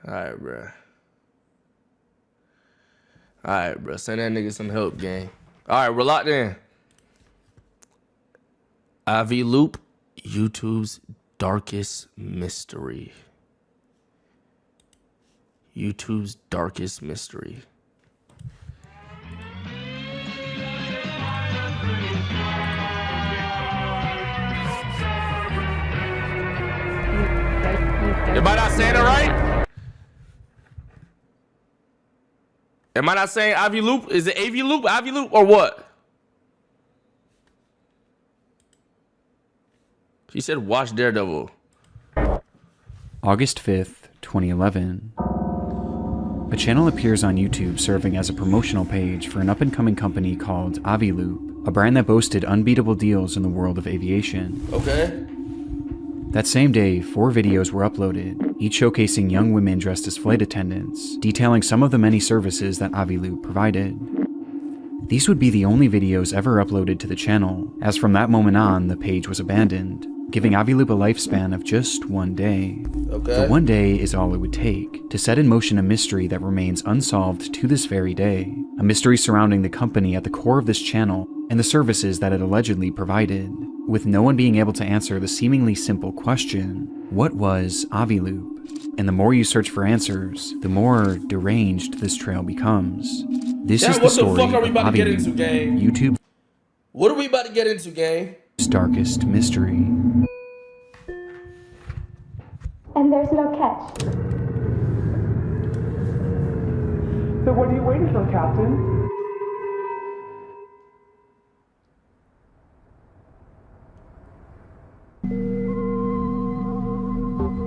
Alright, bro. Alright, bro. Send that nigga some help, gang. Alright, we're locked in. Aviloop, YouTube's darkest mystery. YouTube's darkest mystery. Am I not saying it right? Am I not saying Aviloop? Is it Aviloop? Aviloop or what? He said watch Daredevil. August 5th, 2011. A channel appears on YouTube serving as a promotional page for an up-and-coming company called Aviloop, a brand that boasted unbeatable deals in the world of aviation. Okay. That same day, 4 videos were uploaded, each showcasing young women dressed as flight attendants, detailing some of the many services that Aviloop provided. These would be the only videos ever uploaded to the channel, as from that moment on, the page was abandoned, giving Aviloop a lifespan of just 1 day. Okay. But 1 day is all it would take to set in motion a mystery that remains unsolved to this very day, a mystery surrounding the company at the core of this channel and the services that it allegedly provided, with no one being able to answer the seemingly simple question, what was Aviloop? And the more you search for answers, the more deranged this trail becomes. This is the story of Aviloop, YouTube's What are we about to get into, gang? darkest mystery. And there's no catch. So what are you waiting for, Captain?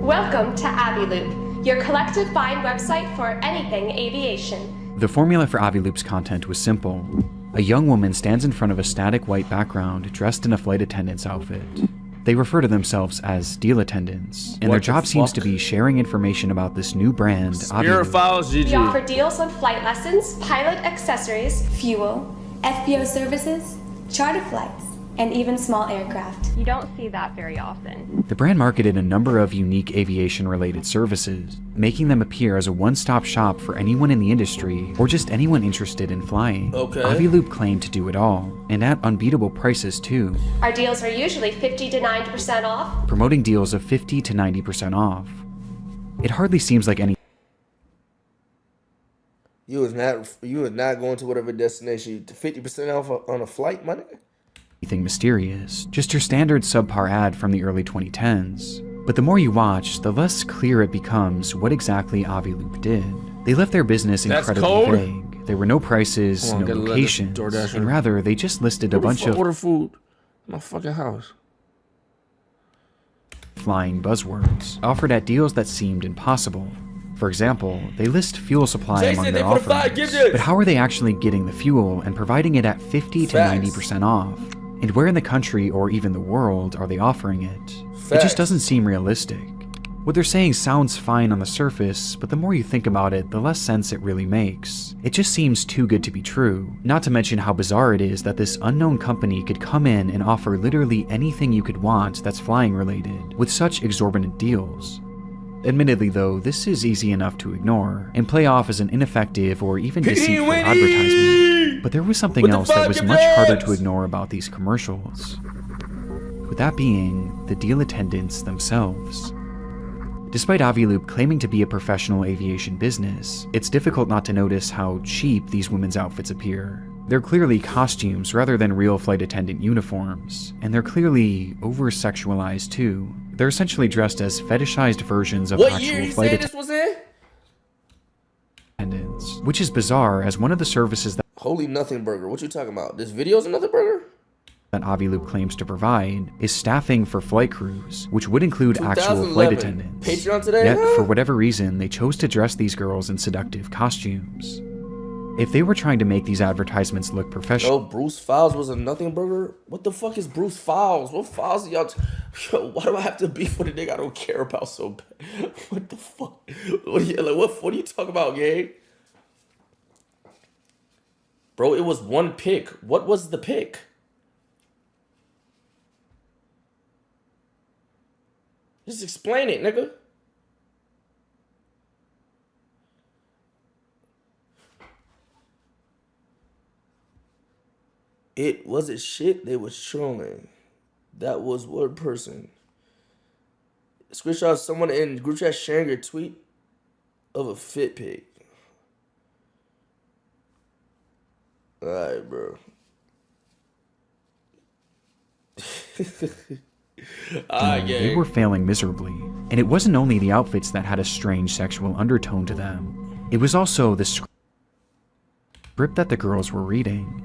Welcome to Aviloop, your collective find website for anything aviation. The formula for Aviloop's content was simple. A young woman stands in front of a static white background dressed in a flight attendant's outfit. They refer to themselves as deal attendants, and their job seems to be sharing information about this new brand, Spirit Aviloop. Files, GG. We offer deals on flight lessons, pilot accessories, fuel, FBO services, charter flights, and even small aircraft. You don't see that very often. The brand marketed a number of unique aviation-related services, making them appear as a one-stop shop for anyone in the industry or just anyone interested in flying. Okay. Aviloop claimed to do it all, and at unbeatable prices too, our deals are usually 50 to 90% off. promoting deals of 50 to 90% off. It hardly seems like any You was not going to whatever destination. 50% off on a flight, my nigga? anything mysterious, just your standard subpar ad from the early 2010s. But the more you watch, the less clear it becomes what exactly Aviloop did. They left their business incredibly vague. There were no prices, no locations, and rather they just listed a bunch of order food in my fucking house. flying buzzwords, offered at deals that seemed impossible. For example, they list fuel supply among their offerings, but how are they actually getting the fuel and providing it at 50 to 90% off? And where in the country or even the world are they offering it? It just doesn't seem realistic. What they're saying sounds fine on the surface, but the more you think about it, the less sense it really makes. It just seems too good to be true, not to mention how bizarre it is that this unknown company could come in and offer literally anything you could want that's flying related, with such exorbitant deals. Admittedly though, this is easy enough to ignore, and play off as an ineffective or even deceitful advertisement. But there was something else that was much harder to ignore about these commercials. With that being, the deal attendants themselves. Despite Aviloop claiming to be a professional aviation business, it's difficult not to notice how cheap these women's outfits appear. They're clearly costumes rather than real flight attendant uniforms, and they're clearly over-sexualized too. They're essentially dressed as fetishized versions of actual flight attendants, which is bizarre as one of the services that Holy nothing burger. What you talking about? This video's another burger? that Aviloop claims to provide is staffing for flight crews, which would include actual flight attendants. Patreon today? Yet, for whatever reason, they chose to dress these girls in seductive costumes. If they were trying to make these advertisements look professional... Yo, Bruce Files was a nothing burger? What the fuck is Bruce Files? What files are y'all... Yo, why do I have to beef with a nigga I don't care about so bad? What the fuck? What are you talking about, gang? Bro, it was one pick. What was the pick? Just explain it, nigga. It wasn't shit. They was trolling. That was one person. Screenshot of someone in group chat sharing a tweet of a fit pic. Alright, bro. They were failing miserably, and it wasn't only the outfits that had a strange sexual undertone to them. It was also the script that the girls were reading.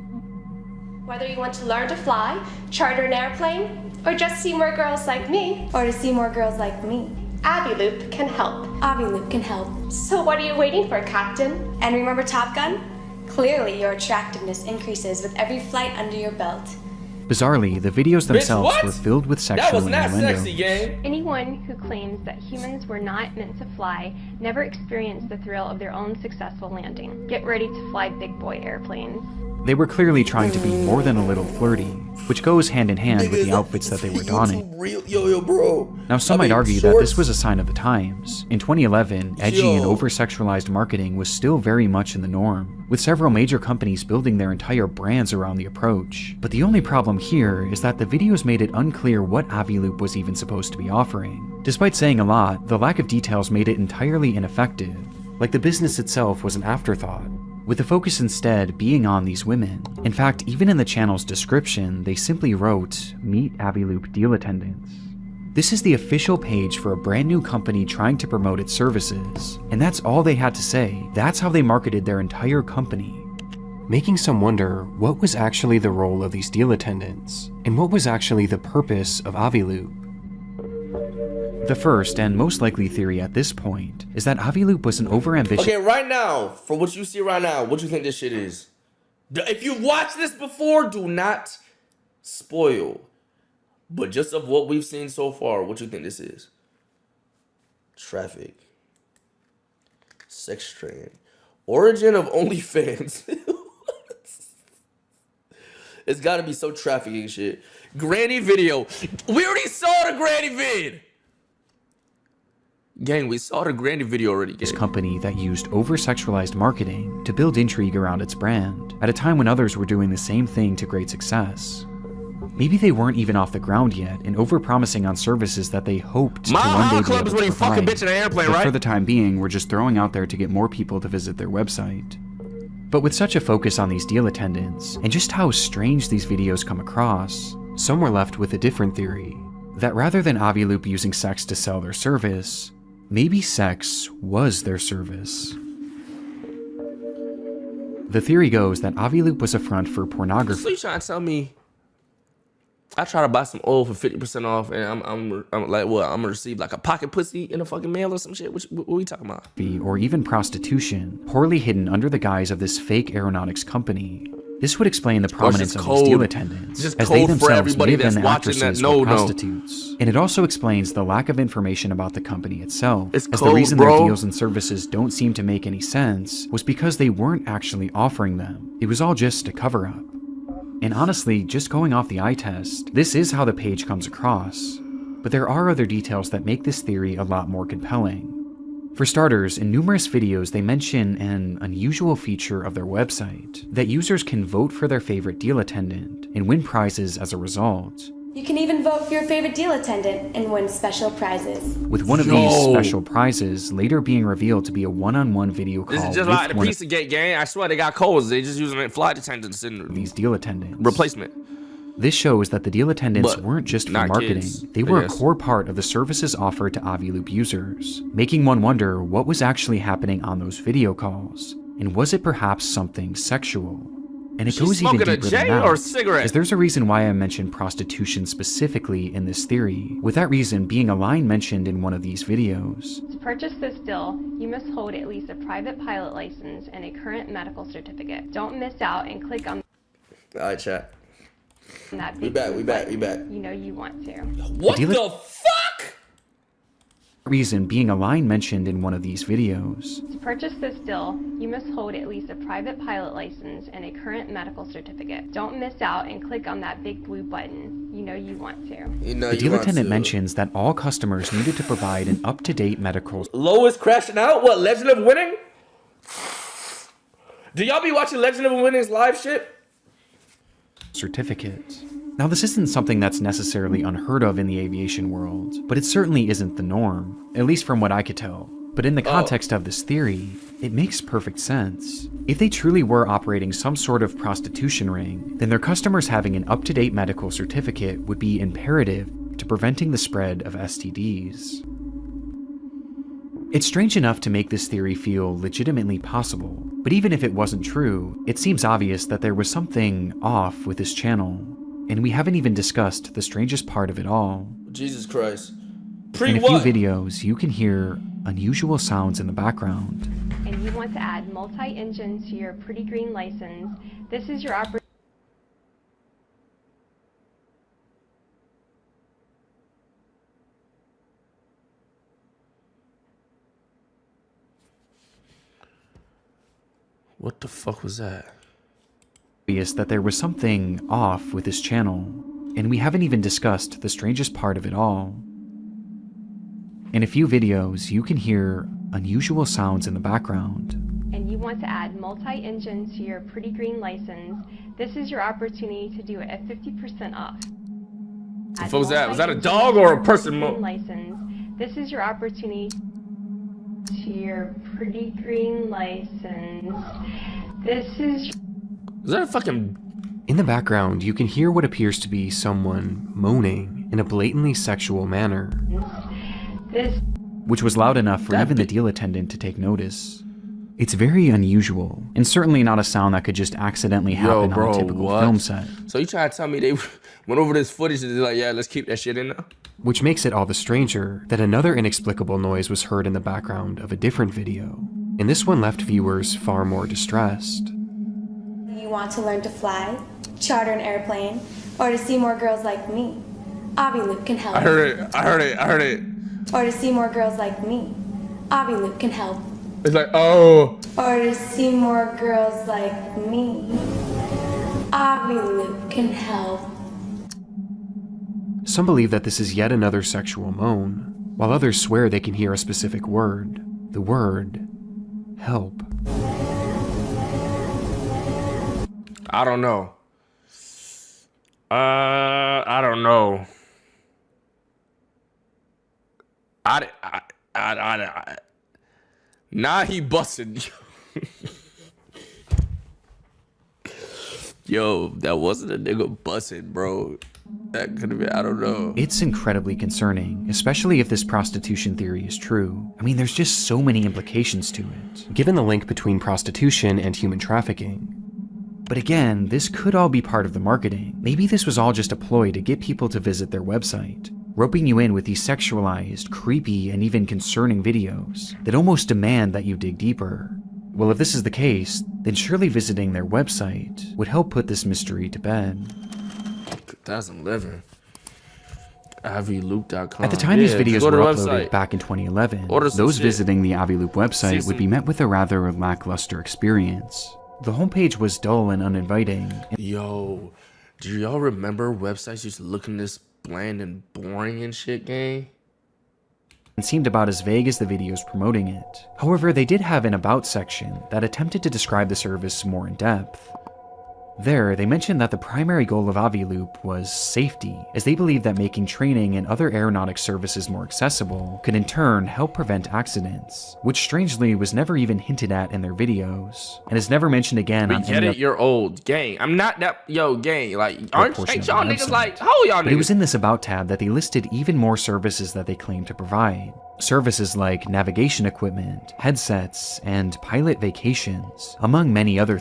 Whether you want to learn to fly, charter an airplane, or just see more girls like me, Or to see more girls like me. Aviloop can help. Aviloop can help. So what are you waiting for, Captain? And remember Top Gun? Clearly your attractiveness increases with every flight under your belt. Bizarrely, the videos themselves what? were filled with That sexual was not innuendo. sexy, gang. Anyone who claims that humans were not meant to fly never experienced the thrill of their own successful landing. Get ready to fly big boy airplanes. They were clearly trying to be more than a little flirty, which goes hand in hand with the outfits that they were donning. Yo, bro. Now, some might argue that this was a sign of the times. In 2011, edgy and Yo. over-sexualized marketing was still very much in the norm, with several major companies building their entire brands around the approach. But the only problem here is that the videos made it unclear what Aviloop was even supposed to be offering. Despite saying a lot, the lack of details made it entirely ineffective, like the business itself was an afterthought, with the focus instead being on these women. In fact, even in the channel's description, they simply wrote, "Meet Aviloop deal attendants." This is the official page for a brand new company trying to promote its services, and that's all they had to say. That's how they marketed their entire company. Making some wonder what was actually the role of these deal attendants, and what was actually the purpose of Aviloop. The first and most likely theory at this point is that Aviloop was an overambitious. Okay, right now, for what you see right now, what do you think this shit is? If you've watched this before, do not spoil. But just of what we've seen so far, what do you think this is? Traffic. Sex trade. Origin of OnlyFans. It's gotta be some trafficking shit. Granny video. We already saw the granny vid. Gang, we saw the granny video already, gang. Company that used over-sexualized marketing to build intrigue around its brand, at a time when others were doing the same thing to great success. Maybe they weren't even off the ground yet and over-promising on services that they hoped to one day be able to provide. But for the time being, we're just throwing out there to get more people to visit their website. But with such a focus on these deal attendants, and just how strange these videos come across, some were left with a different theory. That rather than Aviloop using sex to sell their service, maybe sex was their service. The theory goes that Aviloop was a front for pornography. So you trying to tell me I try to buy some oil for 50% off, and I'm like, what? I'm gonna receive like a pocket pussy in a fucking mail or some shit? What are we talking about? Or even prostitution, poorly hidden under the guise of this fake aeronautics company. This would explain the prominence of these deal attendants, as they themselves may have been actresses or prostitutes. And it also explains the lack of information about the company itself, as the reason their deals and services don't seem to make any sense was because they weren't actually offering them. It was all just a cover-up. And honestly, just going off the eye test, this is how the page comes across. But there are other details that make this theory a lot more compelling. For starters, in numerous videos they mention an unusual feature of their website, that users can vote for their favorite deal attendant and win prizes as a result. You can even vote for your favorite deal attendant and win special prizes. With one of these special prizes later being revealed to be a one-on-one video call. This is just like the Pizzagate gang. I swear they got codes. They just using flight attendants in these deal attendants. Replacement. This shows that the deal attendants weren't just for marketing. Kids, they were a core part of the services offered to Aviloop users, making one wonder what was actually happening on those video calls. And was it perhaps something sexual? And it goes even deeper than that, as there's a reason why I mentioned prostitution specifically in this theory, with that reason being a line mentioned in one of these videos. To purchase this deal, you must hold at least a private pilot license and a current medical certificate. Don't miss out and click on Alright, chat. that We back. You know you want to. What the fuck? Reason being a line mentioned in one of these videos. To purchase this deal, you must hold at least a private pilot license and a current medical certificate. Don't miss out and click on that big blue button. You know you want to. The deal attendant mentions that all customers needed to provide an up-to-date medical. Lois crashing out? What, Legend of Winning? Do y'all be watching Legend of Winning's live shit? certificate. Now, this isn't something that's necessarily unheard of in the aviation world, but it certainly isn't the norm, at least from what I could tell. But in the context of this theory, it makes perfect sense. If they truly were operating some sort of prostitution ring, then their customers having an up-to-date medical certificate would be imperative to preventing the spread of STDs. It's strange enough to make this theory feel legitimately possible, but even if it wasn't true, it seems obvious that there was something off with this channel. And we haven't even discussed the strangest part of it all. Jesus Christ. In a few videos, you can hear unusual sounds in the background. And you want to add multi-engine to your pretty green license, this is your opportunity. What the fuck was that? That there was something off with this channel, and we haven't even discussed the strangest part of it all. In a few videos, you can hear unusual sounds in the background. And you want to add multi-engine to your pretty green license, this is your opportunity to do it at 50% off. What was that? Was that a dog or a person? License. This is your opportunity to your pretty green license. This is. Is that a fucking... In the background, you can hear what appears to be someone moaning in a blatantly sexual manner, which was loud enough for even the deal attendant to take notice. It's very unusual, and certainly not a sound that could just accidentally happen on a typical film set. So you trying to tell me they went over this footage and they're like, yeah, let's keep that shit in there? Which makes it all the stranger that another inexplicable noise was heard in the background of a different video, and this one left viewers far more distressed. You want to learn to fly, charter an airplane, or to see more girls like me? Aviloop can help. I heard it. Or to see more girls like me? Aviloop can help. It's like, oh. Or to see more girls like me? Aviloop can help. Some believe that this is yet another sexual moan, while others swear they can hear a specific word. The word, help. I don't know. I don't know. Nah, he busted. Yo, that wasn't a nigga busting, bro. That could have been, I don't know. It's incredibly concerning, especially if this prostitution theory is true. I mean, there's just so many implications to it, given the link between prostitution and human trafficking. But again, this could all be part of the marketing. Maybe this was all just a ploy to get people to visit their website, roping you in with these sexualized, creepy, and even concerning videos that almost demand that you dig deeper. Well, if this is the case, then surely visiting their website would help put this mystery to bed. 2011. Aviloop.com. At the time these videos were uploaded back in 2011, those visiting the Aviloop website would be met with a rather lackluster experience. The homepage was dull and uninviting. Yo, do y'all remember websites used to look this bland and boring and shit, gang? And seemed about as vague as the videos promoting it. However, they did have an about section that attempted to describe the service more in depth. There, they mentioned that the primary goal of Aviloop was safety, as they believed that making training and other aeronautic services more accessible could in turn help prevent accidents, which strangely was never even hinted at in their videos, and is never mentioned again on any you're old, gang. I'm not that, yo, gang, like, ain't y'all niggas like, how y'all niggas? But it was in this About tab that they listed even more services that they claimed to provide. Services like navigation equipment, headsets, and pilot vacations, among many other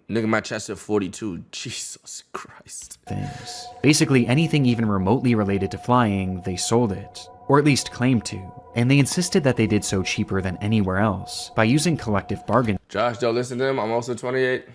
Nigga, my chest at 42. Jesus Christ. Things. Basically, anything even remotely related to flying, they sold it. Or at least claimed to. And they insisted that they did so cheaper than anywhere else, by using collective bargaining. Josh, don't listen to them. I'm also 28.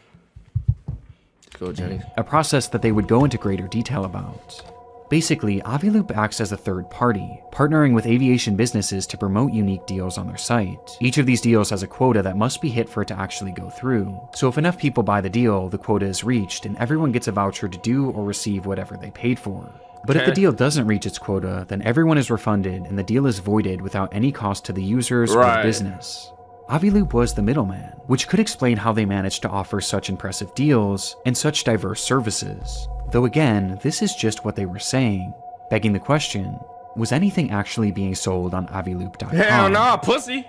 Go, Jenny. A process that they would go into greater detail about. Basically, Aviloop acts as a third party, partnering with aviation businesses to promote unique deals on their site. Each of these deals has a quota that must be hit for it to actually go through. So if enough people buy the deal, the quota is reached, and everyone gets a voucher to do or receive whatever they paid for. But if the deal doesn't reach its quota, then everyone is refunded and the deal is voided without any cost to the users or the business. Aviloop was the middleman, which could explain how they managed to offer such impressive deals and such diverse services. Though again, this is just what they were saying, begging the question, was anything actually being sold on Aviloop.com? Hell nah, pussy.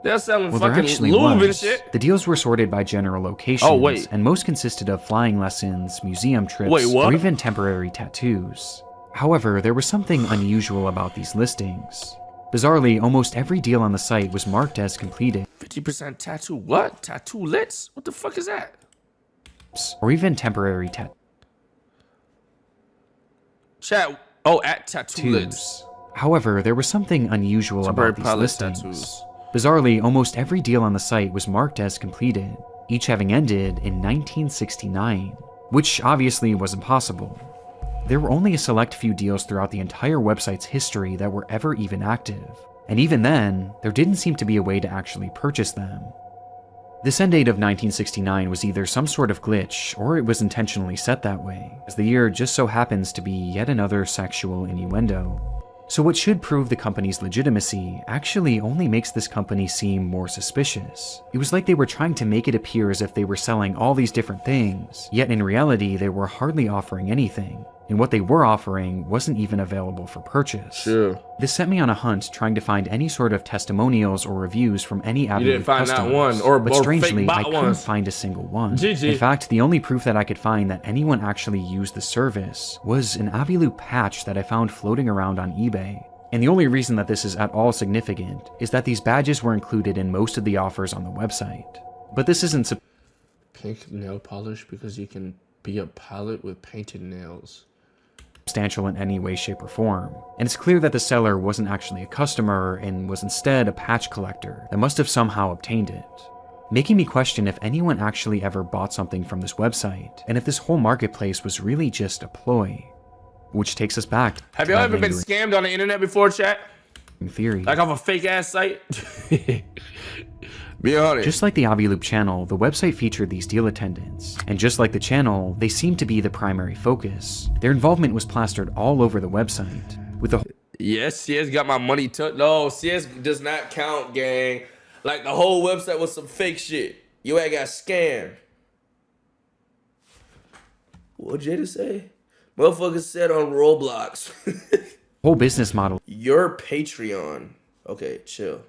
They're selling Well, there fucking actually lube and was. shit. The deals were sorted by general locations, and most consisted of flying lessons, museum trips, or even temporary tattoos. However, there was something unusual about these listings. Bizarrely, almost every deal on the site was marked as completed. 50% tattoo what? Tattoo lits? What the fuck is that? Or even temporary Chat. Oh, at tattoo lits. However, there was something unusual about these listings. Tattoos. Bizarrely, almost every deal on the site was marked as completed, each having ended in 1969, which obviously was impossible. There were only a select few deals throughout the entire website's history that were ever even active, and even then, there didn't seem to be a way to actually purchase them. This end date of 1969 was either some sort of glitch, or it was intentionally set that way, as the year just so happens to be yet another sexual innuendo. So what should prove the company's legitimacy actually only makes this company seem more suspicious. It was like they were trying to make it appear as if they were selling all these different things, yet in reality they were hardly offering anything, and what they were offering wasn't even available for purchase. Sure. This set me on a hunt trying to find any sort of testimonials or reviews from any Aviloop customers. That one, but strangely, I couldn't find a single one. GG. In fact, the only proof that I could find that anyone actually used the service was an Aviloop patch that I found floating around on eBay. And the only reason that this is at all significant is that these badges were included in most of the offers on the website. But this isn't pink nail polish because you can be a pilot with painted nails. Substantial in any way, shape, or form, and it's clear that the seller wasn't actually a customer and was instead a patch collector that must have somehow obtained it, making me question if anyone actually ever bought something from this website, and if this whole marketplace was really just a ploy. Which takes us back to have y'all ever been scammed on the internet before, chat? Theory. Like off a fake ass site? Be honest. Just like the Aviloop channel, the website featured these deal attendants, and just like the channel, they seemed to be the primary focus. Their involvement was plastered all over the website, with the yes, CS got my money took. No, CS does not count, gang. Like the whole website was some fake shit. You ain't got scammed. What Jada say? Motherfuckers said on Roblox. whole business model. Your Patreon. Okay, chill.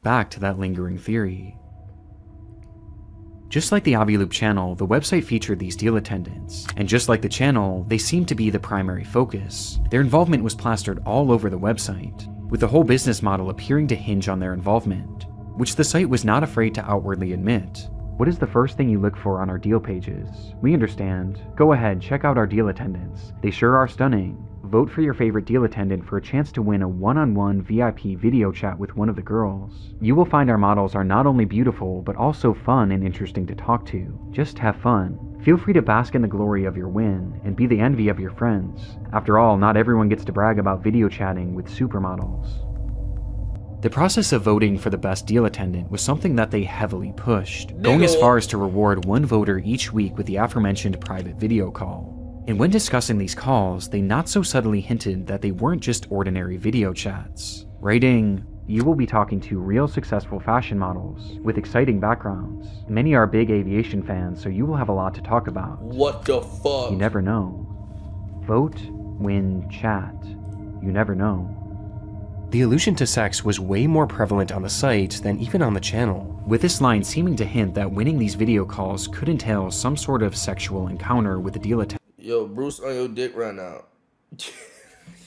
Back to that lingering theory. Just like the Aviloop channel, the website featured these deal attendants, and just like the channel, they seemed to be the primary focus. Their involvement was plastered all over the website, with the whole business model appearing to hinge on their involvement, which the site was not afraid to outwardly admit. What is the first thing you look for on our deal pages? We understand. Go ahead, check out our deal attendants. They sure are stunning. Vote for your favorite deal attendant for a chance to win a one-on-one VIP video chat with one of the girls. You will find our models are not only beautiful, but also fun and interesting to talk to. Just have fun. Feel free to bask in the glory of your win, and be the envy of your friends. After all, not everyone gets to brag about video chatting with supermodels. The process of voting for the best deal attendant was something that they heavily pushed, going as far as to reward one voter each week with the aforementioned private video call. And when discussing these calls, they not so subtly hinted that they weren't just ordinary video chats, writing, "You will be talking to real successful fashion models with exciting backgrounds. Many are big aviation fans, so you will have a lot to talk about. What the fuck? You never know. Vote, win, chat. You never know." The allusion to sex was way more prevalent on the site than even on the channel, with this line seeming to hint that winning these video calls could entail some sort of sexual encounter with the deal attendant. Yo, Bruce on your dick right now.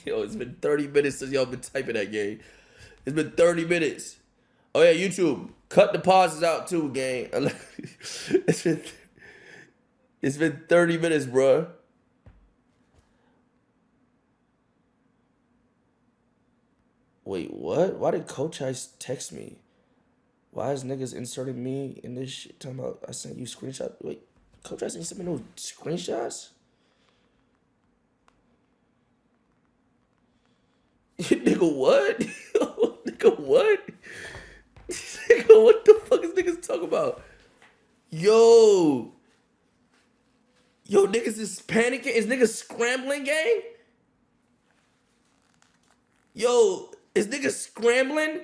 Yo, it's been 30 minutes since y'all been typing that game. It's been 30 minutes. Oh yeah, YouTube, cut the pauses out too, gang. It's been 30 minutes, bruh. Wait, what? Why did Coach Ice text me? Why is niggas inserting me in this shit? Talking about I sent you screenshots. Wait, Coach Ice ain't sent me no screenshots? Nigga, what? Nigga, what? Nigga, what the fuck is niggas talking about? Yo, niggas is panicking. Is niggas scrambling, gang? Yo, is niggas scrambling?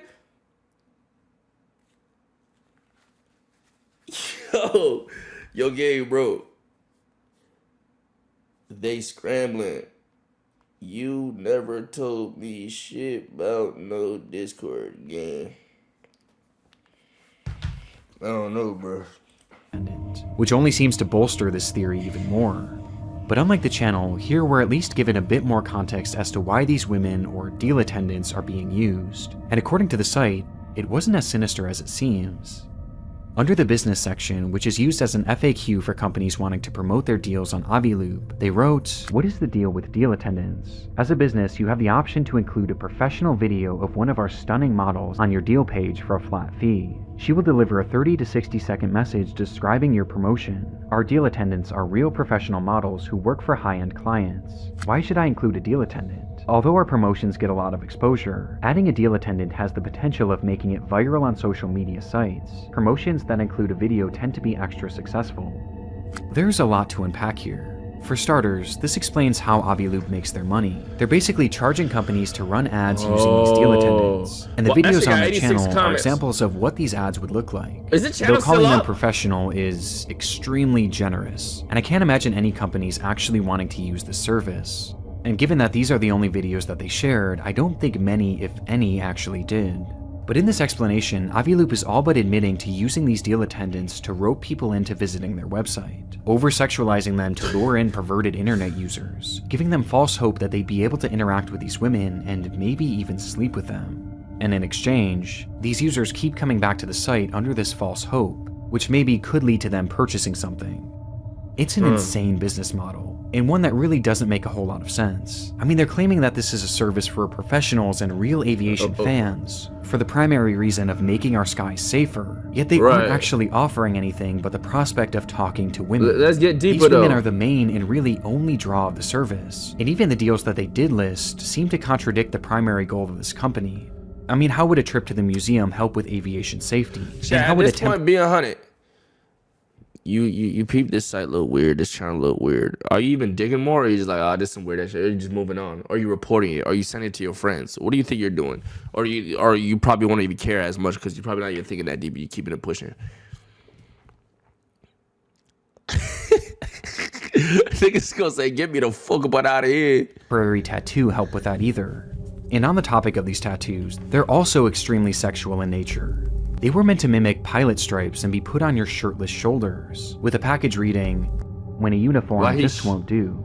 Yo, game, bro. They scrambling. You never told me shit about no Discord game. I don't know, bro. Which only seems to bolster this theory even more. But unlike the channel, here we're at least given a bit more context as to why these women or deal attendants are being used. And according to the site, it wasn't as sinister as it seems. Under the business section, which is used as an FAQ for companies wanting to promote their deals on Aviloop, they wrote, "What is the deal with deal attendants? As a business, you have the option to include a professional video of one of our stunning models on your deal page for a flat fee. She will deliver a 30 to 60 second message describing your promotion. Our deal attendants are real professional models who work for high-end clients. Why should I include a deal attendant? Although our promotions get a lot of exposure, adding a deal attendant has the potential of making it viral on social media sites. Promotions that include a video tend to be extra successful." There's a lot to unpack here. For starters, this explains how Aviloop makes their money. They're basically charging companies to run ads using these deal attendants. And the videos on their channel are examples of what these ads would look like. Is the channel Though calling still them up? professional is extremely generous, and I can't imagine any companies actually wanting to use this service. And given that these are the only videos that they shared, I don't think many, if any, actually did. But in this explanation, Aviloop is all but admitting to using these deal attendants to rope people into visiting their website, over-sexualizing them to lure in perverted internet users, giving them false hope that they'd be able to interact with these women and maybe even sleep with them. And in exchange, these users keep coming back to the site under this false hope, which maybe could lead to them purchasing something. It's an insane business model, and one that really doesn't make a whole lot of sense. I mean, they're claiming that this is a service for professionals and real aviation fans, for the primary reason of making our skies safer, yet they aren't actually offering anything but the prospect of talking to women. Let's get deeper, These women though. are the main and really only draw of the service, and even the deals that they did list seem to contradict the primary goal of this company. I mean, how would a trip to the museum help with aviation safety? Yeah, and how at would this point, being 100. You peep this site a little weird, this channel a little weird. Are you even digging more, or are you just like, oh, this is some weird ass shit? Are you just moving on? Or are you reporting it? Are you sending it to your friends? What do you think you're doing? Or you probably won't even care as much because you're probably not even thinking that deep. You're keeping it pushing. Niggas gonna say, get me the fuck up out of here. Temporary tattoo help with that either. And on the topic of these tattoos, they're also extremely sexual in nature. They were meant to mimic pilot stripes and be put on your shirtless shoulders, with a package reading, "When a uniform just won't do,"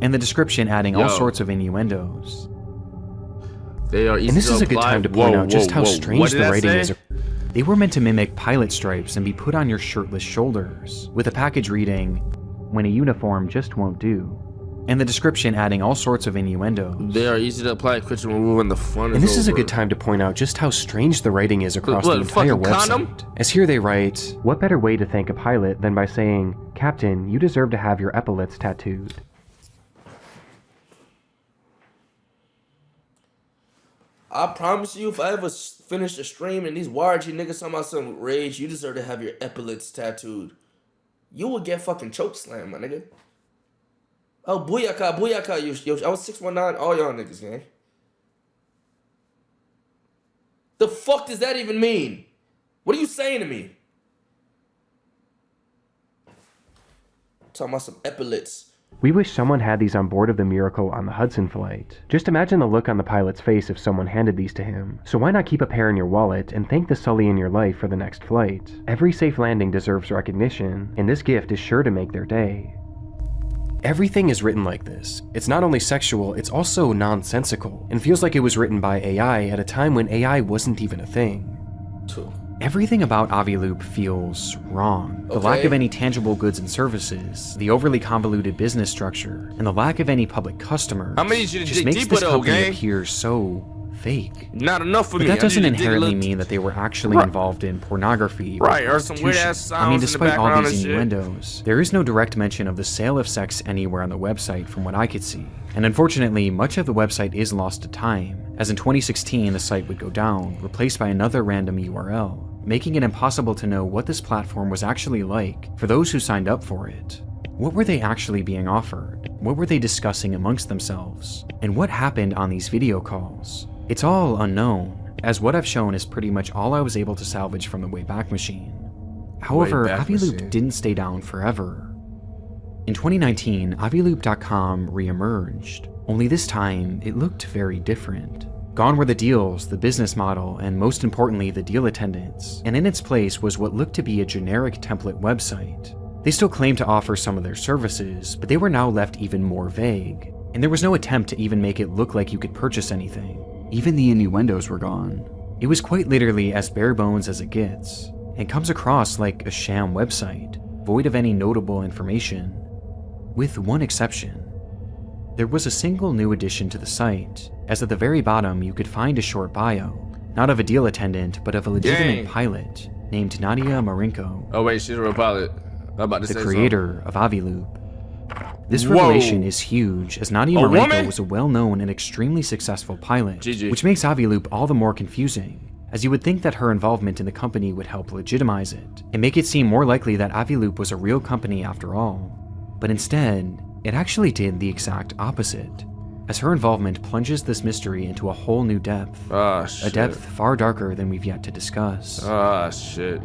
and the description adding all sorts of innuendos. They are easy and this to is a good apply. time to point out just how strange the writing is. Say? They were meant to mimic pilot stripes and be put on your shirtless shoulders, with a package reading, "When a uniform just won't do," and the description adding all sorts of innuendos. They are easy to apply. Quit removing the fun. And this is a good time to point out just how strange the writing is across the entire website. Condom? As here they write, What better way to thank a pilot than by saying, "Captain, you deserve to have your epaulets tattooed." I promise you, if I ever finish the stream and these YRG niggas talking about some rage, you deserve to have your epaulets tattooed. You will get fucking choke slammed, my nigga. Oh, booyaka, booyaka, yo, I was 619, all y'all niggas, gang. The fuck does that even mean? What are you saying to me? Talking about some epaulets. We wish someone had these on board of the Miracle on the Hudson flight. Just imagine the look on the pilot's face if someone handed these to him. So why not keep a pair in your wallet and thank the Sully in your life for the next flight? Every safe landing deserves recognition, and this gift is sure to make their day. everything is written like this. It's not only sexual, it's also nonsensical, and feels like it was written by AI at a time when AI wasn't even a thing. Everything about Aviloop feels wrong. The lack of any tangible goods and services, the overly convoluted business structure, and the lack of any public customers just makes this company appear so fake. Not enough for me. But that doesn't inherently mean that they were actually involved in pornography or some weird ass sounds. I mean, despite all these innuendos, there is no direct mention of the sale of sex anywhere on the website from what I could see. And unfortunately, much of the website is lost to time, as in 2016 the site would go down, replaced by another random URL, making it impossible to know what this platform was actually like for those who signed up for it. What were they actually being offered? What were they discussing amongst themselves? And what happened on these video calls? It's all unknown, as what I've shown is pretty much all I was able to salvage from the Wayback Machine. However, Wayback Aviloop Machine. didn't stay down forever. In 2019, Aviloop.com re-emerged, only this time it looked very different. Gone were the deals, the business model, and most importantly the deal attendants, and in its place was what looked to be a generic template website. They still claimed to offer some of their services, but they were now left even more vague, and there was no attempt to even make it look like you could purchase anything. Even the innuendos were gone. It was quite literally as bare bones as it gets, and comes across like a sham website, void of any notable information. With one exception. There was a single new addition to the site, as at the very bottom you could find a short bio, not of a deal attendant, but of a legitimate pilot named Nadia Marcinko. Oh wait, she's a real pilot. I'm about to say the creator of Aviloop. This revelation is huge, as Nadia Marcinko was a well-known and extremely successful pilot, which makes Aviloop all the more confusing, as you would think that her involvement in the company would help legitimize it, and make it seem more likely that Aviloop was a real company after all. But instead, it actually did the exact opposite, as her involvement plunges this mystery into a whole new depth. A depth far darker than we've yet to discuss. Shit.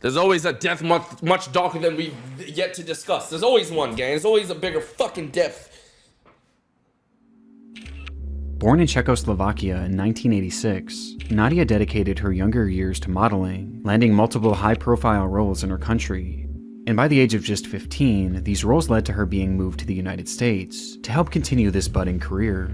There's always a depth much darker than we've yet to discuss. There's always one, gang. There's always a bigger fucking depth. Born in Czechoslovakia in 1986, Nadia dedicated her younger years to modeling, landing multiple high-profile roles in her country. And by the age of just 15, these roles led to her being moved to the United States to help continue this budding career.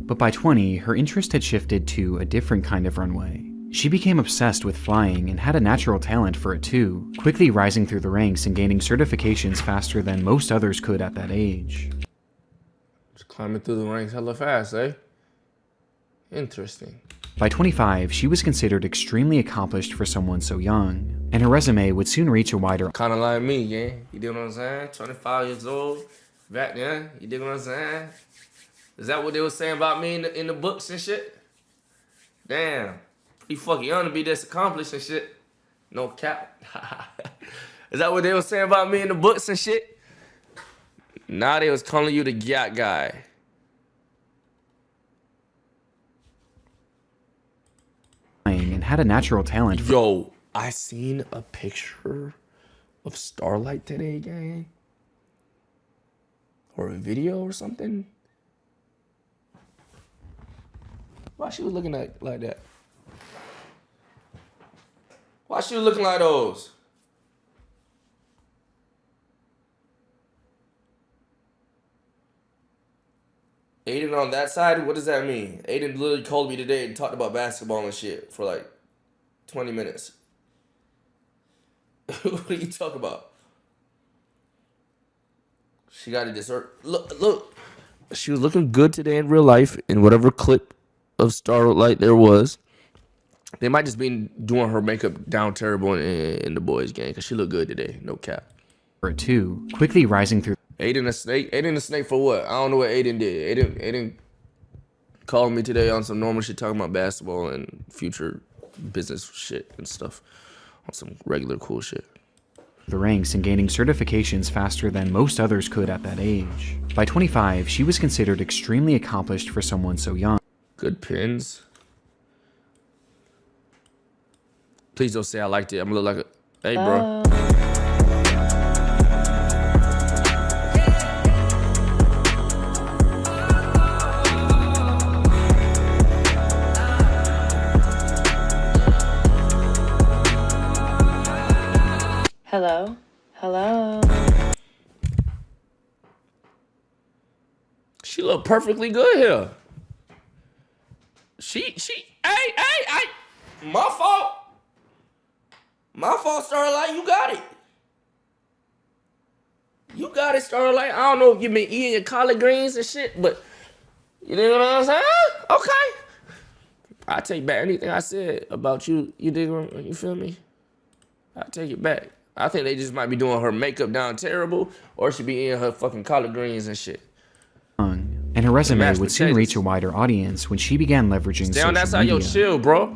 But by 20, her interest had shifted to a different kind of runway. She became obsessed with flying and had a natural talent for it too, quickly rising through the ranks and gaining certifications faster than most others could at that age. Just climbing through the ranks hella fast, eh? Interesting. By 25, she was considered extremely accomplished for someone so young, and her resume would soon reach a wider kind of like me, yeah. You dig what I'm saying? 25 years old, back then. You dig what I'm saying? Is that what they were saying about me in the books and shit? Damn. Pretty fucking young to be this accomplished and shit. No cap. Is that what they were saying about me in the books and shit? Now they was calling you the yacht guy. and had a natural talent for— Yo, I seen a picture of Starlight today, gang. Or a video or something. Why she was looking like that? Why she was looking like those? Aiden on that side? What does that mean? Aiden literally called me today and talked about basketball and shit for like 20 minutes. What are you talking about? She got a dessert. Look. She was looking good today in real life in whatever clip of Starlight there was. They might just be doing her makeup down terrible in the boys' game because she looked good today. No cap. For it too, quickly rising through— Aiden a snake? Aiden a snake for what? I don't know what Aiden did. Aiden called me today on some normal shit talking about basketball and future business shit and stuff. On some regular cool shit. The ranks and gaining certifications faster than most others could at that age. By 25, she was considered extremely accomplished for someone so young. Good pins. Please don't say I liked it. I'm gonna look like a... Hey, bro. Hello? Hello? She look perfectly good here. Hey, my fault. My fault, Starlight, you got it. You got it, Starlight. I don't know if you've been eating your collard greens and shit, but you know what I'm saying? Okay. I take back anything I said about you. You feel me? I take it back. I think they just might be doing her makeup down terrible, or she be eating her fucking collard greens and shit. And her resume would soon reach a wider audience when she began leveraging social that's how you media. chill, bro.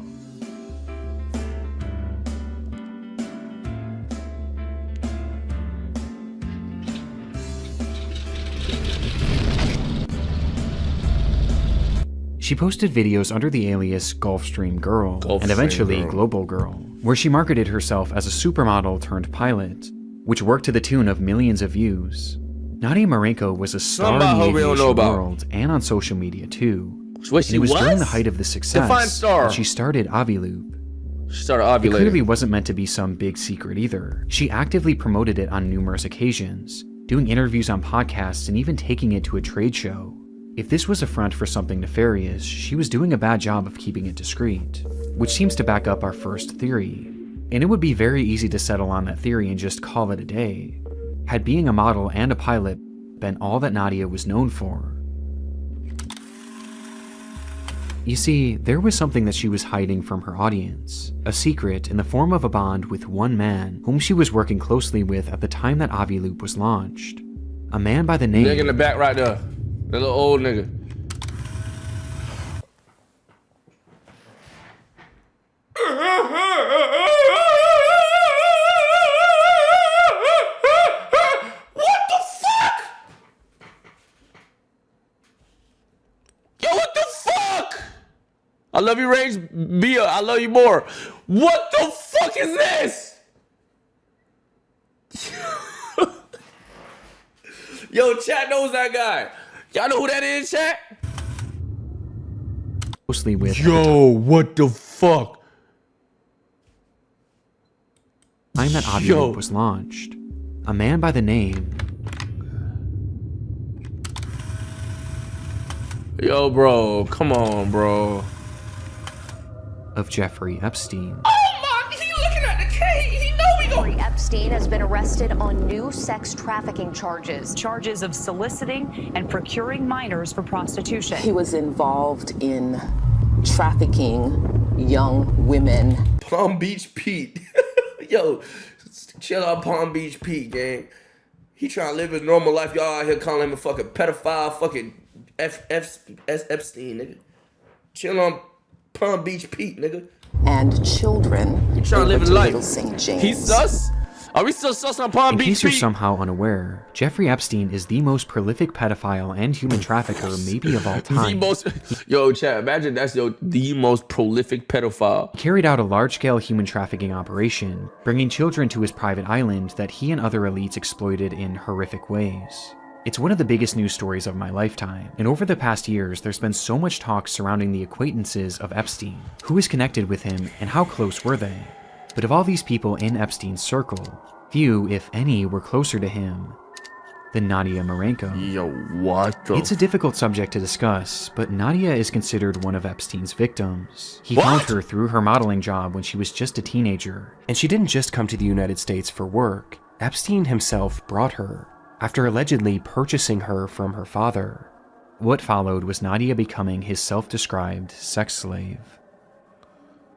She posted videos under the alias Gulfstream Girl and eventually Global Girl, where she marketed herself as a supermodel turned pilot, which worked to the tune of millions of views. Nadia Marcinko was a star in the aviation world and on social media too. Wait, and it was during the height of the success that she started Aviloop. It clearly wasn't meant to be some big secret either. She actively promoted it on numerous occasions, doing interviews on podcasts and even taking it to a trade show. If this was a front for something nefarious, she was doing a bad job of keeping it discreet, which seems to back up our first theory. And it would be very easy to settle on that theory and just call it a day, had being a model and a pilot been all that Nadia was known for. You see, there was something that she was hiding from her audience, a secret in the form of a bond with one man whom she was working closely with at the time that Aviloop was launched. A man by the name... Nigga in the back right there. The little old nigga. What the fuck? Yo, what the fuck? I love you, Rage. Bia, I love you more. What the fuck is this? Yo, chat knows that guy. Y'all know who that is, chat? Mostly with... Yo, what the fuck? Time that Aviloop was launched. A man by the name... Yo, bro. Come on, bro. Of Jeffrey Epstein. Oh my, he looking at the K. He know we go. Jeffrey Epstein has been arrested on new sex trafficking charges. Charges of soliciting and procuring minors for prostitution. He was involved in trafficking young women. Palm Beach Pete. Yo, chill out Palm Beach Pete, gang. He trying to live his normal life. Y'all out here calling him a fucking pedophile, fucking Epstein, nigga. Chill on Palm Beach Pete, nigga. And children. You trying to live his life. St. James. He's sus? Are we still sus on Palm Beach Pete? In case you're somehow unaware, Jeffrey Epstein is the most prolific pedophile and human trafficker maybe of all time. Yo, chat, imagine that's the most prolific pedophile. He carried out a large-scale human trafficking operation, bringing children to his private island that he and other elites exploited in horrific ways. It's one of the biggest news stories of my lifetime, and over the past years, there's been so much talk surrounding the acquaintances of Epstein. Who is connected with him, and how close were they? But of all these people in Epstein's circle, few, if any, were closer to him than Nadia Marcinko. Yo, what the... It's a difficult subject to discuss, but Nadia is considered one of Epstein's victims. He found her through her modeling job when she was just a teenager. And she didn't just come to the United States for work. Epstein himself brought her, after allegedly purchasing her from her father. What followed was Nadia becoming his self-described sex slave.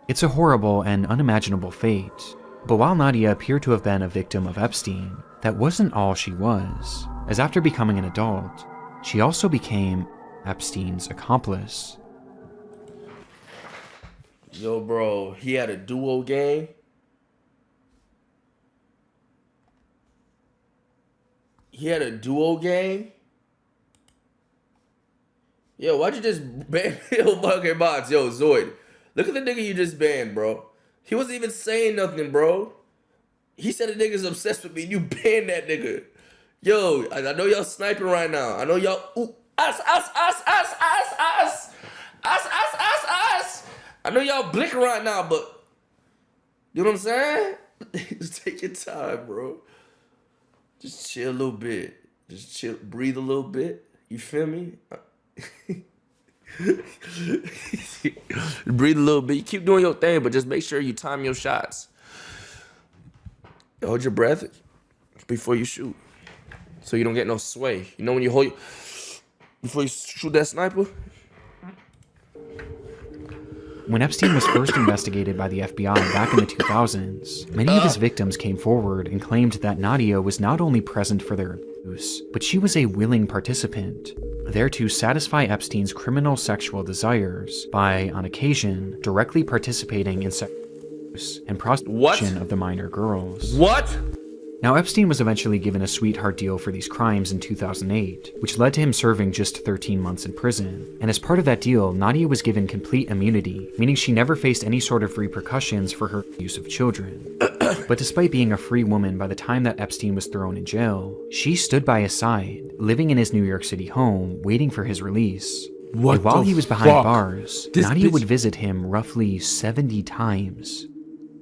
It's a horrible and unimaginable fate, but while Nadia appeared to have been a victim of Epstein, that wasn't all she was, as after becoming an adult, she also became Epstein's accomplice. Yo, bro, he had a duo gang? He had a duo gang? Yo, why'd you just ban Yo, fucking bots? Yo, Zoid. Look at the nigga you just banned, bro. He wasn't even saying nothing, bro. He said the nigga's obsessed with me. You banned that nigga. Yo, I know y'all sniping right now. I know y'all... Ooh, us. I know y'all blinking right now, but... You know what I'm saying? Just take your time, bro. Just chill a little bit. Just chill, breathe a little bit. You feel me? Breathe a little bit. You keep doing your thing, but just make sure you time your shots. Hold your breath before you shoot, so you don't get no sway. You know when you hold before you shoot that sniper? When Epstein was first investigated by the FBI back in the 2000s, many of his victims came forward and claimed that Nadia was not only present for their abuse, but she was a willing participant, there to satisfy Epstein's criminal sexual desires by, on occasion, directly participating in sex abuse and prostitution of the minor girls. What? Now, Epstein was eventually given a sweetheart deal for these crimes in 2008, which led to him serving just 13 months in prison. And as part of that deal, Nadia was given complete immunity, meaning she never faced any sort of repercussions for her use of children. But despite being a free woman by the time that Epstein was thrown in jail, she stood by his side, living in his New York City home, waiting for his release. And while he was behind bars, Nadia would visit him roughly 70 times.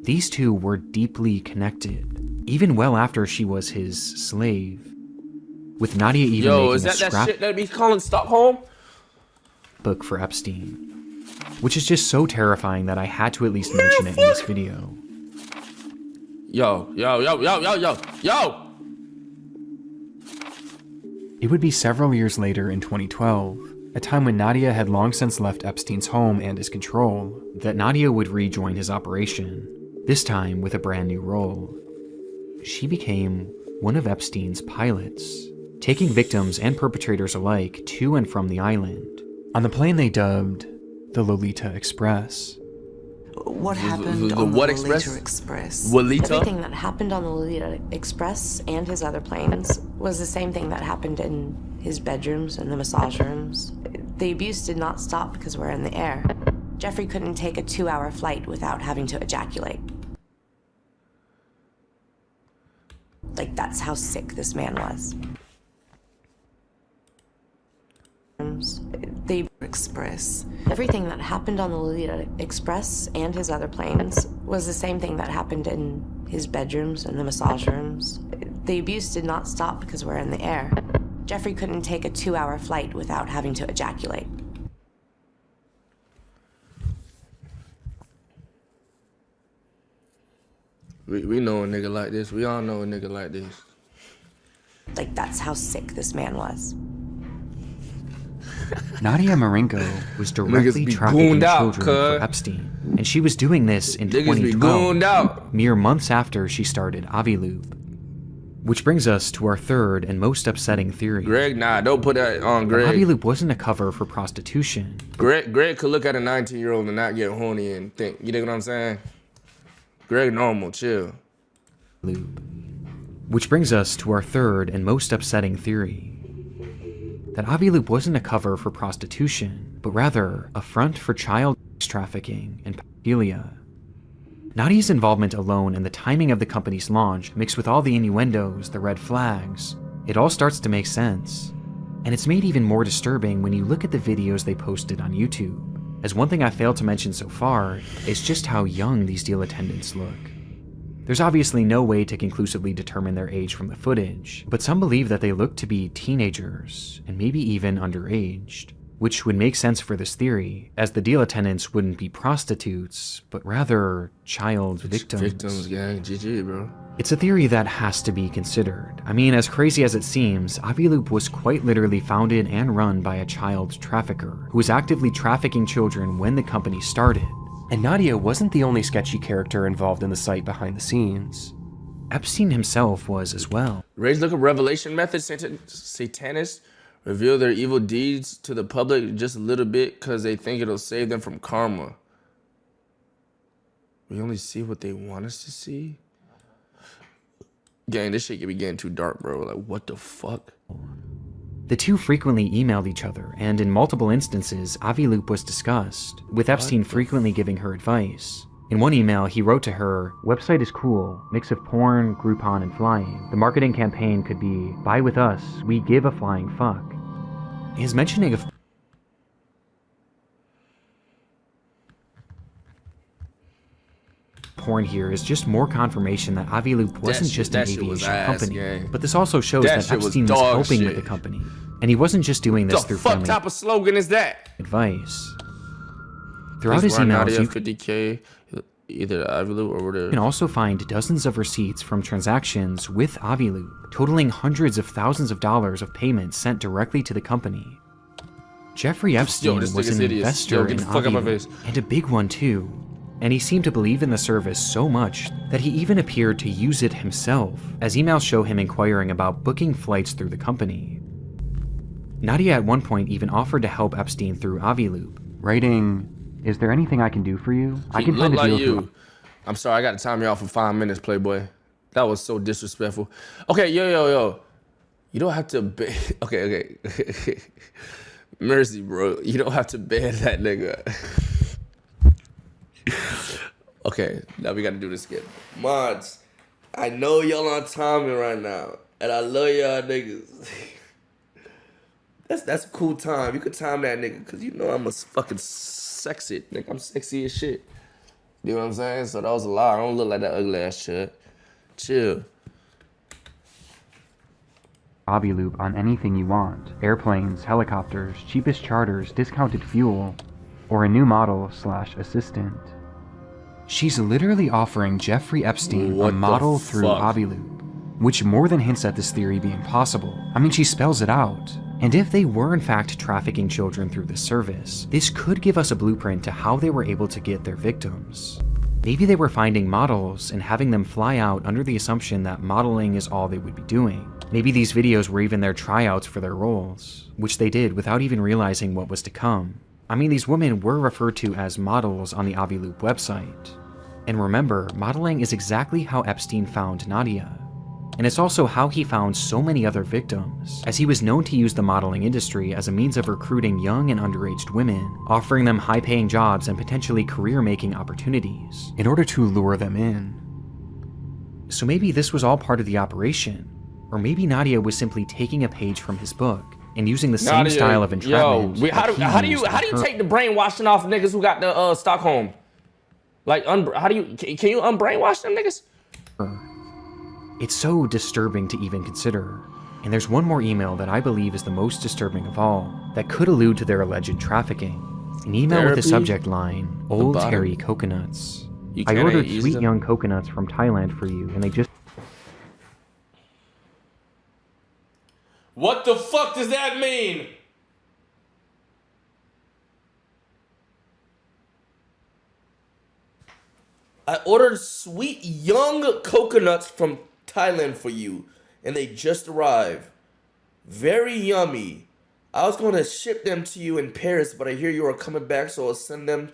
These two were deeply connected, even well after she was his slave. With Nadia even making is that that shit that be calling Stockholm? Book for Epstein, which is just so terrifying that I had to at least mention it in this video. Yo. It would be several years later in 2012, a time when Nadia had long since left Epstein's home and his control, that Nadia would rejoin his operation, this time with a brand new role. She became one of Epstein's pilots, taking victims and perpetrators alike to and from the island, on the plane they dubbed the Lolita Express. What happened on the Lolita Express? Everything that happened on the Lolita Express and his other planes was the same thing that happened in his bedrooms and the massage rooms. The abuse did not stop because we're in the air. Jeffrey couldn't take a 2-hour flight without having to ejaculate. Like, that's how sick this man was. The Express. Everything that happened on the Lolita Express and his other planes was the same thing that happened in his bedrooms and the massage rooms. The abuse did not stop because we're in the air. Jeffrey couldn't take a 2-hour flight without having to ejaculate. We know a nigga like this. We all know a nigga like this. Like, that's how sick this man was. Nadia Marcinko was directly trafficking children for Epstein, and she was doing this in 2012, mere months after she started Aviloop. Which brings us to our third and most upsetting theory. Greg, nah, don't put that on Greg. Aviloop wasn't a cover for prostitution. Greg could look at a 19-year-old and not get horny and think, you know what I'm saying? Greg normal, chill. Which brings us to our third and most upsetting theory. That Aviloop wasn't a cover for prostitution, but rather a front for child trafficking and pedophilia. Nadia's involvement alone and the timing of the company's launch, mixed with all the innuendos, the red flags, it all starts to make sense. And it's made even more disturbing when you look at the videos they posted on YouTube, as one thing I failed to mention so far is just how young these deal attendants look. There's obviously no way to conclusively determine their age from the footage, but some believe that they look to be teenagers, and maybe even underaged, which would make sense for this theory, as the deal attendants wouldn't be prostitutes, but rather child victims. Victims, gang, GG, bro. It's a theory that has to be considered. I mean, as crazy as it seems, Aviloop was quite literally founded and run by a child trafficker, who was actively trafficking children when the company started. And Nadia wasn't the only sketchy character involved in the site behind the scenes. Epstein himself was as well. Rage look up revelation method. Satanists reveal their evil deeds to the public just a little bit because they think it'll save them from karma. We only see what they want us to see. Gang, this shit could be getting too dark, bro. Like, what the fuck? The two frequently emailed each other, and in multiple instances, Aviloop was discussed, with Epstein frequently giving her advice. In one email, he wrote to her, "Website is cool, mix of porn, Groupon, and flying. The marketing campaign could be, buy with us, we give a flying fuck." His mentioning of porn here is just more confirmation that Aviloop wasn't just an aviation company, but this also shows that Epstein was helping with the company, and he wasn't just doing this through family. What type of slogan is that? Advice. Throughout his emails, you 50K, either Aviloop or whatever. You can also find dozens of receipts from transactions with Aviloop, totaling hundreds of thousands of dollars of payments sent directly to the company. Jeffrey Epstein was an investor in Aviloop, and a big one too. And he seemed to believe in the service so much that he even appeared to use it himself, as emails show him inquiring about booking flights through the company. Nadia at one point even offered to help Epstein through Aviloop, writing, "Is there anything I can do for you? I can find a deal for you." I'm sorry, I got to time you off for 5 minutes, Playboy. That was so disrespectful. Okay, yo. You don't have to ban. Okay. Mercy, bro. You don't have to ban that nigga. Okay, now we gotta do this again. Mods, I know y'all on timing right now, and I love y'all niggas. That's a cool time. You could time that nigga, cause you know I'm a fucking sexy nigga. I'm sexy as shit. You know what I'm saying? So that was a lie. I don't look like that ugly ass shit. Chill. Aviloop on anything you want. Airplanes, helicopters, cheapest charters, discounted fuel, or a new model/assistant. She's literally offering Jeffrey Epstein a model through Aviloop, which more than hints at this theory being possible. I mean, she spells it out. And if they were in fact trafficking children through this service, this could give us a blueprint to how they were able to get their victims. Maybe they were finding models and having them fly out under the assumption that modeling is all they would be doing. Maybe these videos were even their tryouts for their roles, which they did without even realizing what was to come. I mean, these women were referred to as models on the Aviloop website. And remember, modeling is exactly how Epstein found Nadia. And it's also how he found so many other victims, as he was known to use the modeling industry as a means of recruiting young and underage women, offering them high-paying jobs and potentially career-making opportunities, in order to lure them in. So maybe this was all part of the operation, or maybe Nadia was simply taking a page from his book and using the same style of entrapment. Yo, how do you take the brainwashing off niggas who got the Stockholm? Like, can you unbrainwash them niggas? It's so disturbing to even consider. And there's one more email that I believe is the most disturbing of all, that could allude to their alleged trafficking. An email with the subject line, Old Hairy Coconuts. I ordered sweet young coconuts from Thailand for you, and they just... What the fuck does that mean? I ordered sweet young coconuts from Thailand for you, and they just arrived. Very yummy. I was going to ship them to you in Paris, but I hear you are coming back, so I'll send them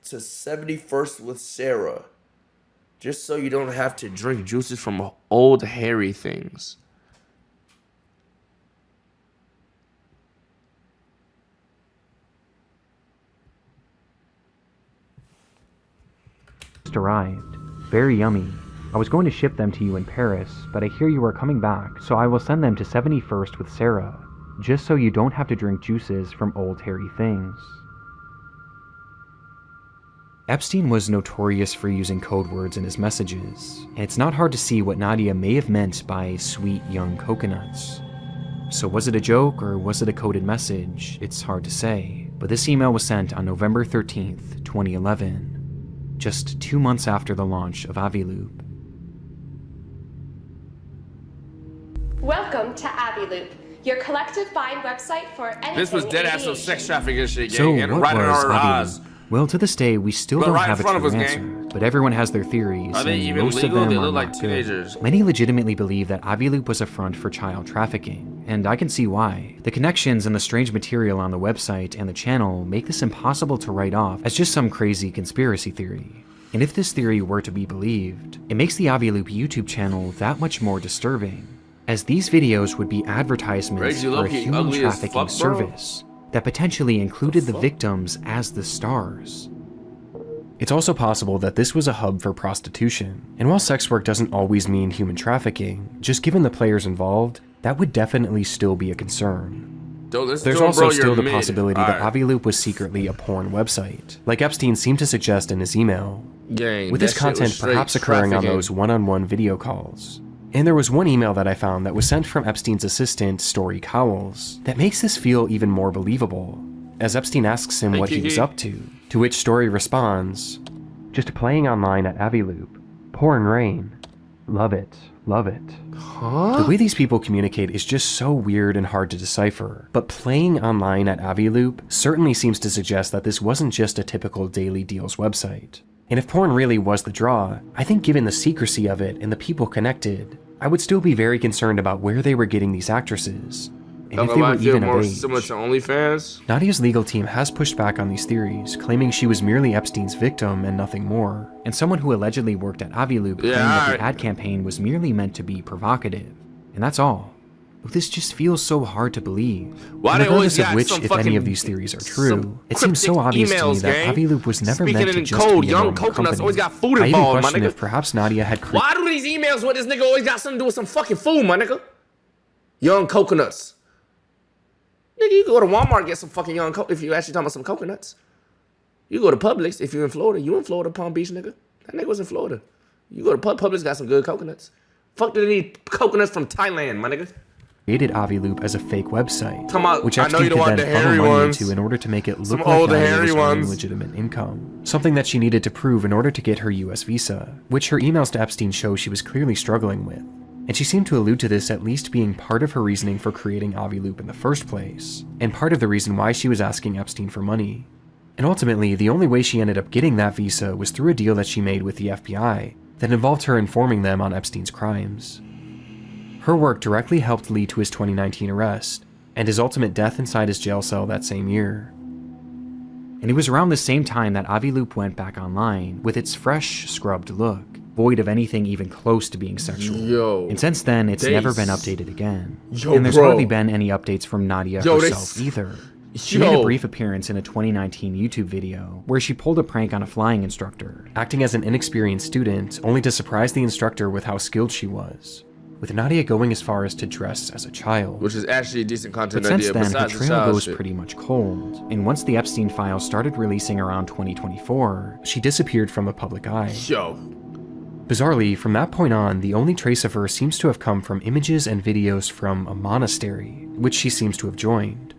to 71st with Sarah. Just so you don't have to drink juices from old hairy things. arrived. Very yummy. I was going to ship them to you in Paris, but I hear you are coming back, so I will send them to 71st with Sarah, just so you don't have to drink juices from old hairy things. Epstein was notorious for using code words in his messages, and it's not hard to see what Nadia may have meant by sweet young coconuts. So was it a joke or was it a coded message? It's hard to say, but this email was sent on November 13th, 2011. Just 2 months after the launch of Aviloop. Welcome to Aviloop, your collective find website for anything. This was dead ass of sex trafficking shit, gang. So And what right in was our eyes. Aviloop? Well, to this day, we still don't have a true answer, but everyone has their theories, Are they and even most legal? of them They are look not like teenagers. good. Many legitimately believe that Aviloop was a front for child trafficking, and I can see why. The connections and the strange material on the website and the channel make this impossible to write off as just some crazy conspiracy theory. And if this theory were to be believed, it makes the Aviloop YouTube channel that much more disturbing, as these videos would be advertisements for a human trafficking service that potentially included the victims as the stars. It's also possible that this was a hub for prostitution, and while sex work doesn't always mean human trafficking, just given the players involved, that would definitely still be a concern. There's also still the possibility that Aviloop was secretly a porn website, like Epstein seemed to suggest in his email, with his content perhaps occurring on those one-on-one video calls. And there was one email that I found that was sent from Epstein's assistant, Story Cowles, that makes this feel even more believable, as Epstein asks him what he was up to which Story responds, "Just playing online at Aviloop. Pouring rain. Love it, love it." Huh? The way these people communicate is just so weird and hard to decipher, but playing online at Aviloop certainly seems to suggest that this wasn't just a typical daily deals website. And if porn really was the draw, I think given the secrecy of it and the people connected, I would still be very concerned about where they were getting these actresses, and if they were even of age. Similar to OnlyFans? Nadia's legal team has pushed back on these theories, claiming she was merely Epstein's victim and nothing more. And someone who allegedly worked at Aviloop claimed that the ad campaign was merely meant to be provocative. And that's all. This just feels so hard to believe. Why they always got which, some if any of these theories are true, it seems so cryptic obvious to me emails, that gang. Aviloop was never Speaking meant it to in just code, be a young normal coconuts company. always got food I even involved, my question nigga. if perhaps Nadia had Why do these emails with this nigga always got something to do with some fucking food, my nigga? Young coconuts. Nigga, you go to Walmart and get some fucking young if you actually talking about some coconuts. You go to Publix if you're in Florida. You in Florida, Palm Beach, nigga. That nigga was in Florida. You go to Publix, got some good coconuts. Fuck do they need coconuts from Thailand, my nigga? Created Aviloop as a fake website, I which know Epstein you don't could want then the funnel hairy money ones. into in order to make it look Some like old Nadia hairy was earning ones. legitimate income. Something that she needed to prove in order to get her US visa, which her emails to Epstein show she was clearly struggling with. And she seemed to allude to this at least being part of her reasoning for creating Aviloop in the first place, and part of the reason why she was asking Epstein for money. And ultimately, the only way she ended up getting that visa was through a deal that she made with the FBI that involved her informing them on Epstein's crimes. Her work directly helped lead to his 2019 arrest, and his ultimate death inside his jail cell that same year. And it was around the same time that Aviloop went back online with its fresh, scrubbed look, void of anything even close to being sexual. Yo, and since then, it's Dace. never been updated again. Yo, and there's bro. hardly been any updates from Nadia herself either. She made a brief appearance in a 2019 YouTube video where she pulled a prank on a flying instructor, acting as an inexperienced student, only to surprise the instructor with how skilled she was, with Nadia going as far as to dress as a child. Which is actually decent content But since idea. then, her Besides the trail child goes shit. pretty much cold, and once the Epstein files started releasing around 2024, she disappeared from the public eye. Yo. Bizarrely, from that point on, the only trace of her seems to have come from images and videos from a monastery, which she seems to have joined.